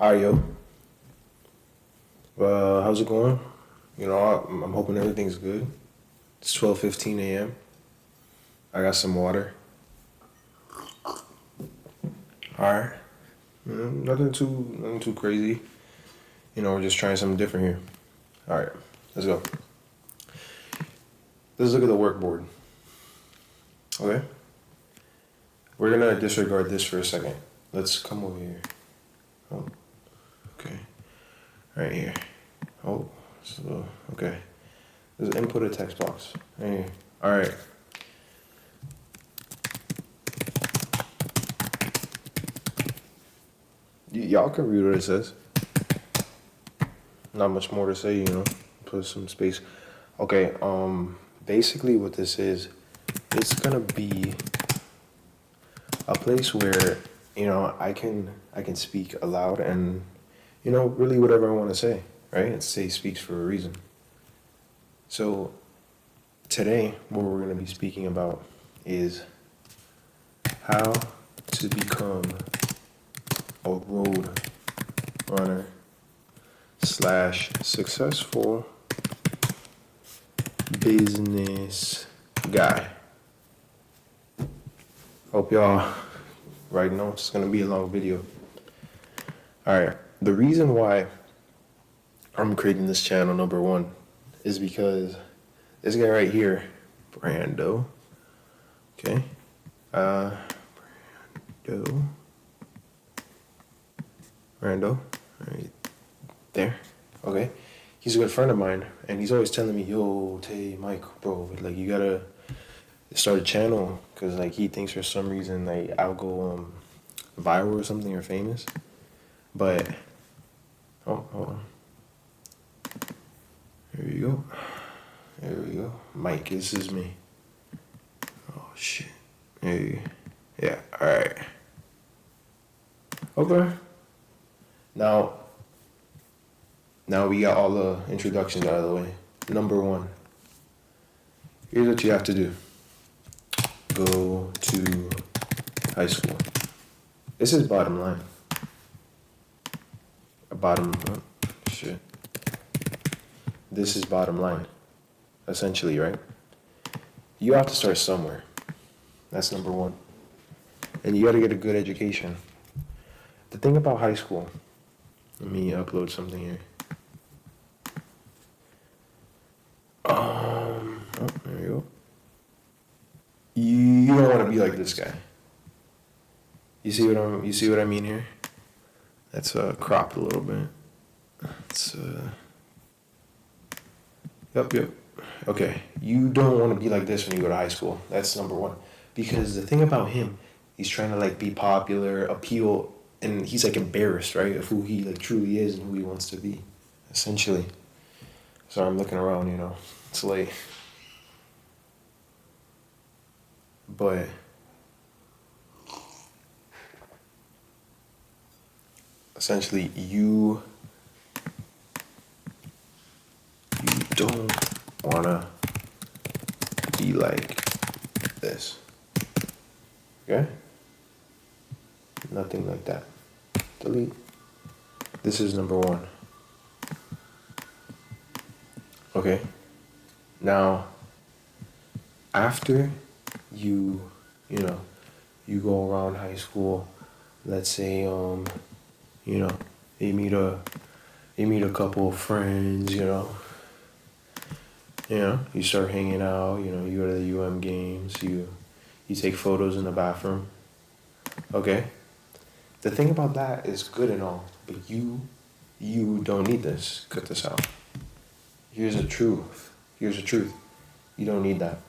Alright, yo. How's it going? I'm hoping everything's good. It's 12:15 a.m. I got some water. Alright. Nothing too crazy. We're just trying something different here. Alright, let's go. Let's look at the workboard. Okay? We're gonna disregard this for a second. Let's come over here. Oh, okay. Right here. Oh, so, okay. There's input a text box. Right here. Alright. Y'all can read what it says. Not much more to say. Put some space. Okay, basically what this is, it's gonna be a place where, I can speak aloud and, really whatever I want to say, right? It say speaks for a reason. So today, what we're gonna be speaking about is how to become a road runner slash successful business guy. Hope y'all write notes. It's gonna be a long video. Alright. The reason why I'm creating this channel, number one, is because this guy right here, Brando. Okay. Brando. Right there. Okay. He's a good friend of mine, and he's always telling me, yo, Tay, Mike, bro, like, you gotta start a channel, because, like, he thinks for some reason, like, I'll go viral or something or famous. But, hold on. There we go. Mike, this is me. Oh, shit. Hey. Yeah, alright. Okay. Now we got all the introductions out of the way. Number one. Here's what you have to do. Go to high school. This is bottom line. This is bottom line, essentially, right? You have to start somewhere. That's number one. And you gotta get a good education. The thing about high school, let me upload something here. There you go. You don't want to be like this guy. You see what I mean here? That's cropped a little bit. It's Yep. Okay. You don't want to be like this when you go to high school. That's number one. Because the thing about him, he's trying to like be popular, appeal, and he's like embarrassed, right, of who he like truly is and who he wants to be, essentially. So I'm looking around, it's late. But essentially, you don't wanna be like this. Okay? Nothing like that. Delete. This is number one. Okay? Now, after you go around high school, let's say, you meet a couple of friends, you start hanging out, you go to the games, you take photos in the bathroom. Okay? The thing about that is good and all, but you don't need this. Cut this out. Here's the truth. You don't need that.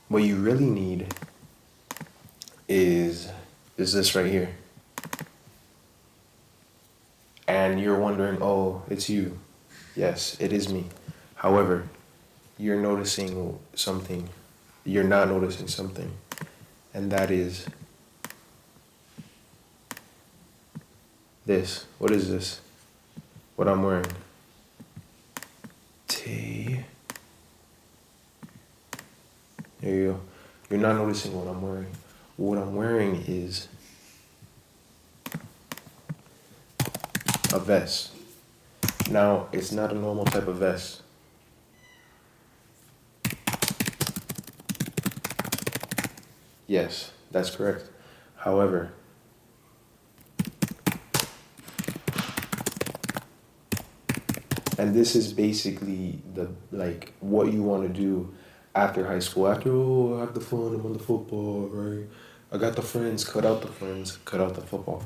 What you really need is this right here. And you're wondering, oh, it's you. Yes, it is me. However, you're noticing something. You're not noticing something. And that is this. What is this? What I'm wearing. There you go. You're not noticing what I'm wearing. What I'm wearing is a vest. Now, it's not a normal type of vest. Yes, that's correct. However, and this is basically the like what you want to do after high school. After, oh, I have the fun, I'm on the football, right? I got the friends, cut out the friends, cut out the football.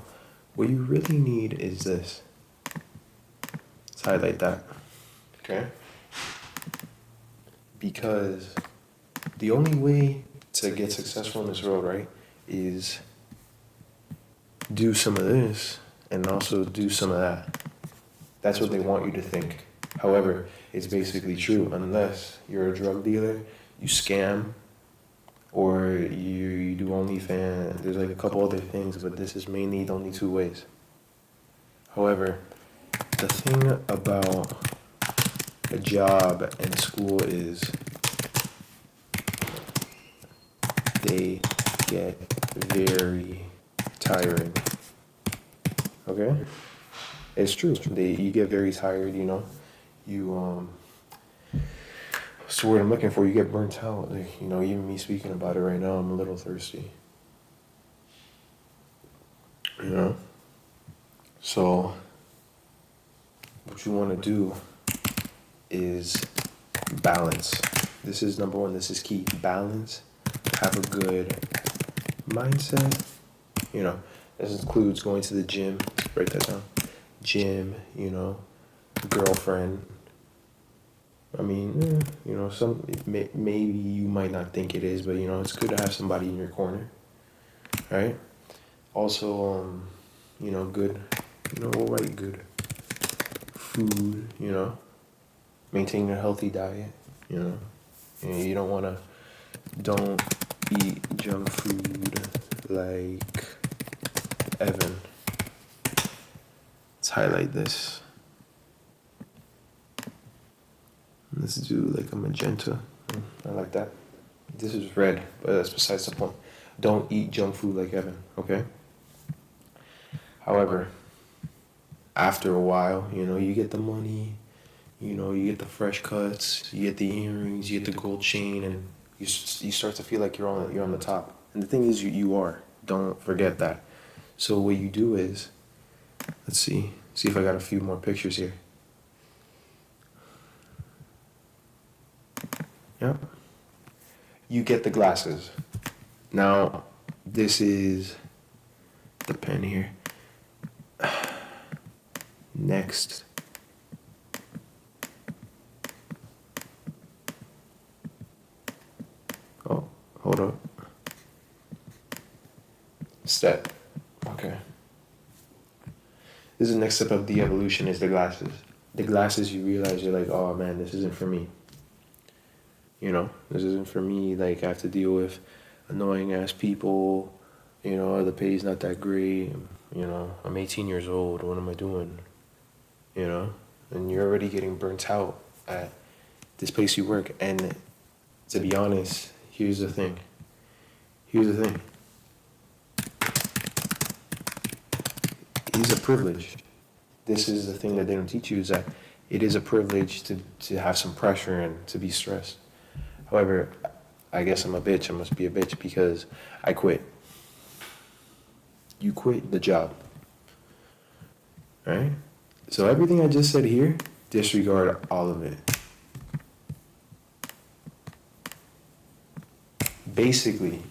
What you really need is this. Let's highlight that. Okay? Because the only way to get successful in this world, right, is do some of this and also do some of that. That's what they want you to think. However, it's basically true unless you're a drug dealer, you scam, or you do OnlyFans. There's like a couple other things, but this is mainly the only two ways. However, the thing about a job and school is they get very tiring. Okay? It's true. You get very tired, you know. What's the word I'm looking for? You get burnt out. Like, you know, even me speaking about it right now, I'm a little thirsty. You know? So what you want to do is balance. This is number one. This is key. Balance. Have a good mindset. You know, this includes going to the gym. Let's break that down. Gym, you know, girlfriend. I mean, you know, maybe you might not think it is, but you know, it's good to have somebody in your corner, right? Also, you know, good, you know, right, good food, you know, maintain a healthy diet, you know, you don't eat junk food like Evan. Let's highlight this. Let's do like a magenta. I like that. This is red, but that's besides the point. Don't eat junk food like Evan, okay? However, after a while, you know, you get the money, you know, you get the fresh cuts, you get the earrings, you get the gold chain, and you start to feel like you're on the top. And the thing is, you are. Don't forget that. So what you do is, let's see if I got a few more pictures here. Yep. You get the glasses. Now, this is the pen here. Next. Oh, hold up. Step. Okay. This is the next step of the evolution is the glasses. The glasses, you realize you're like, oh man, this isn't for me. You know, this isn't for me. Like, I have to deal with annoying ass people. You know, the pay's not that great. You know, I'm 18 years old. What am I doing? You know, and you're already getting burnt out at this place you work. And to be honest, here's the thing. It's a privilege. This is the thing that they don't teach you, is that it is a privilege to have some pressure and to be stressed. However, I guess I'm a bitch. I must be a bitch because I quit. You quit the job. Right? So everything I just said here, disregard all of it. Basically,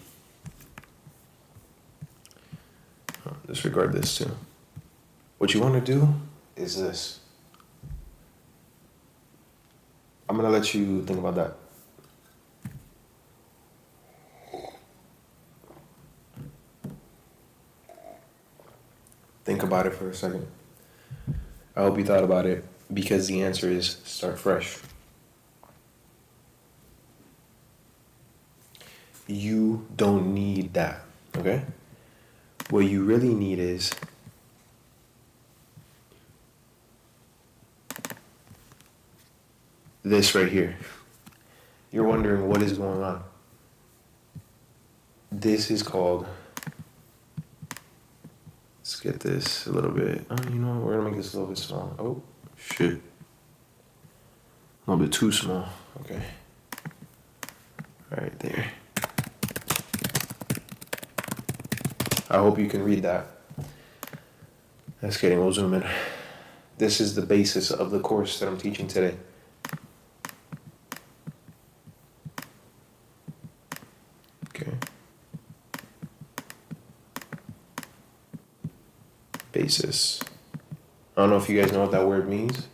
disregard this too. What you want to do is this. I'm going to let you think about that. Think about it for a second. I hope you thought about it, because the answer is start fresh. You don't need that, okay? What you really need is this right here. You're wondering what is going on. This is called, let's get this a little bit, you know, we're gonna make this this a little bit small. Oh, shit. A little bit too small. Okay. Right there. I hope you can read that. Just kidding, we'll zoom in. This is the basis of the course that I'm teaching today. Okay. Basis. I don't know if you guys know what that word means.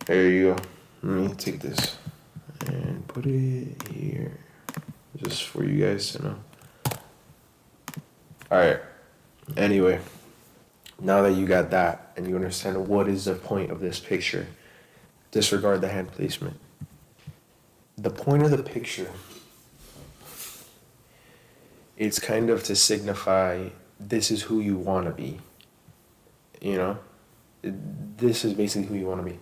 There you go. Let me take this and put it here, just for you guys to know. All right. Anyway, now that you got that and you understand what is the point of this picture, disregard the hand placement. The point of the picture, it's kind of to signify this is who you want to be. You know, this is basically who you want to be.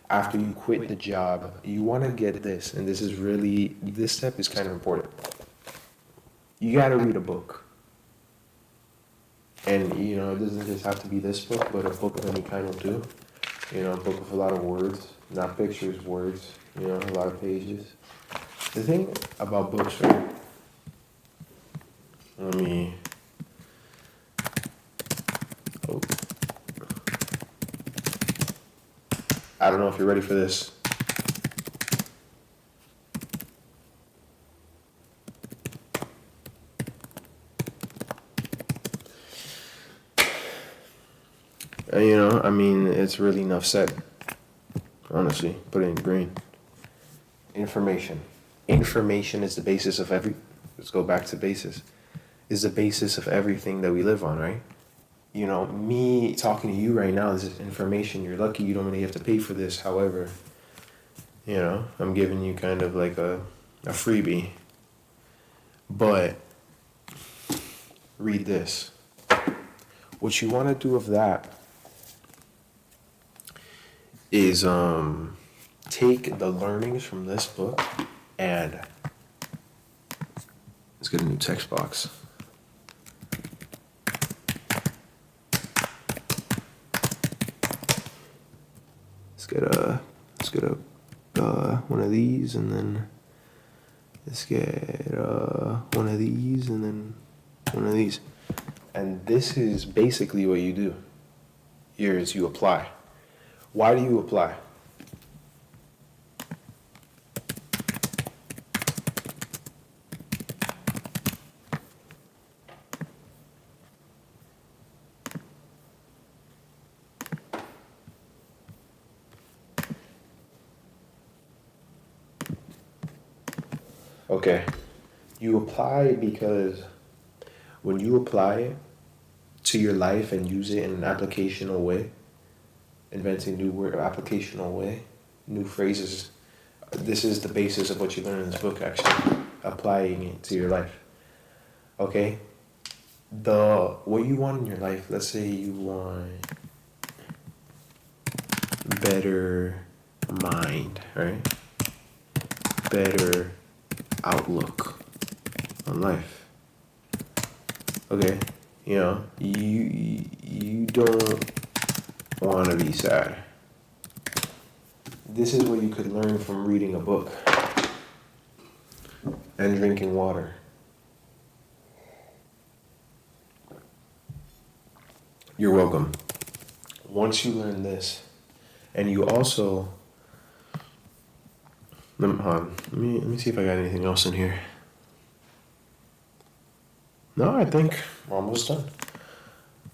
After you quit the job, you want to get this, and this step is kind of important. You got to read a book. And, you know, it doesn't just have to be this book, but a book of any kind will do. You know, a book with a lot of words, not pictures, words, you know, a lot of pages. The thing about books, right? I don't know if you're ready for this. You know, I mean, it's really enough said. Honestly, put it in green. Information. Information is the basis of let's go back to basis. Is the basis of everything that we live on, right? You know, me talking to you right now, this is information. You're lucky you don't really have to pay for this. However, you know, I'm giving you kind of like a freebie. But read this. What you want to do of that is take the learnings from this book and let's get a new text box. Let's get a one of these, and then let's get one of these, and then one of these. And this is basically what you do. Here is you apply. Why do you apply? Okay, you apply because when you apply it to your life and use it in an applicational way, inventing new word applicational way, new phrases. This is the basis of what you learn in this book, actually, applying it to your life. Okay? What you want in your life, let's say you want better mind, right? Better outlook on life. Okay? You know, you don't want to be sad. This is what you could learn from reading a book and drinking water. You're welcome. Once you learn this, and you also, let me see if I got anything else in here. No, I think we're almost done.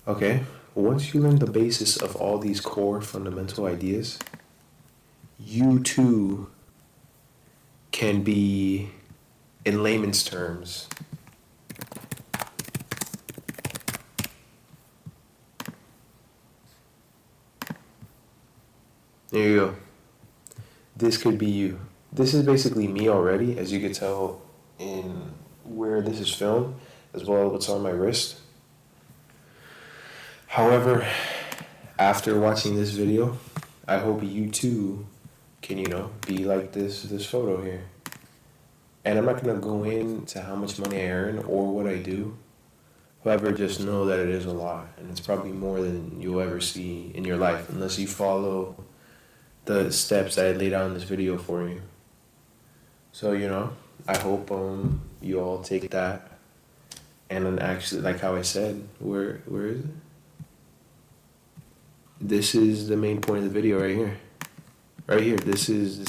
Okay, once you learn the basis of all these core fundamental ideas, you too can be, in layman's terms, there you go. This could be you. This is basically me already, as you can tell in where this is filmed, as well as what's on my wrist. However, after watching this video, I hope you too can, you know, be like this photo here. And I'm not going to go into how much money I earn or what I do, However, just know that it is a lot, and it's probably more than you'll ever see in your life unless you follow the steps that I laid out in this video for you. So, I hope you all take that, and then actually, like how I said, where is it? This is the main point of the video right here. Right here. This is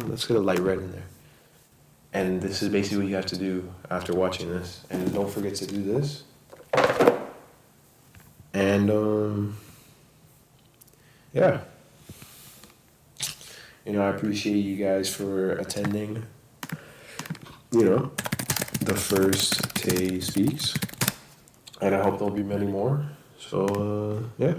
let's get a light red in there. And this is basically what you have to do after watching this. And don't forget to do this. And yeah. I appreciate you guys for attending, the first Tay Speaks. And I hope there'll be many more. So, yeah.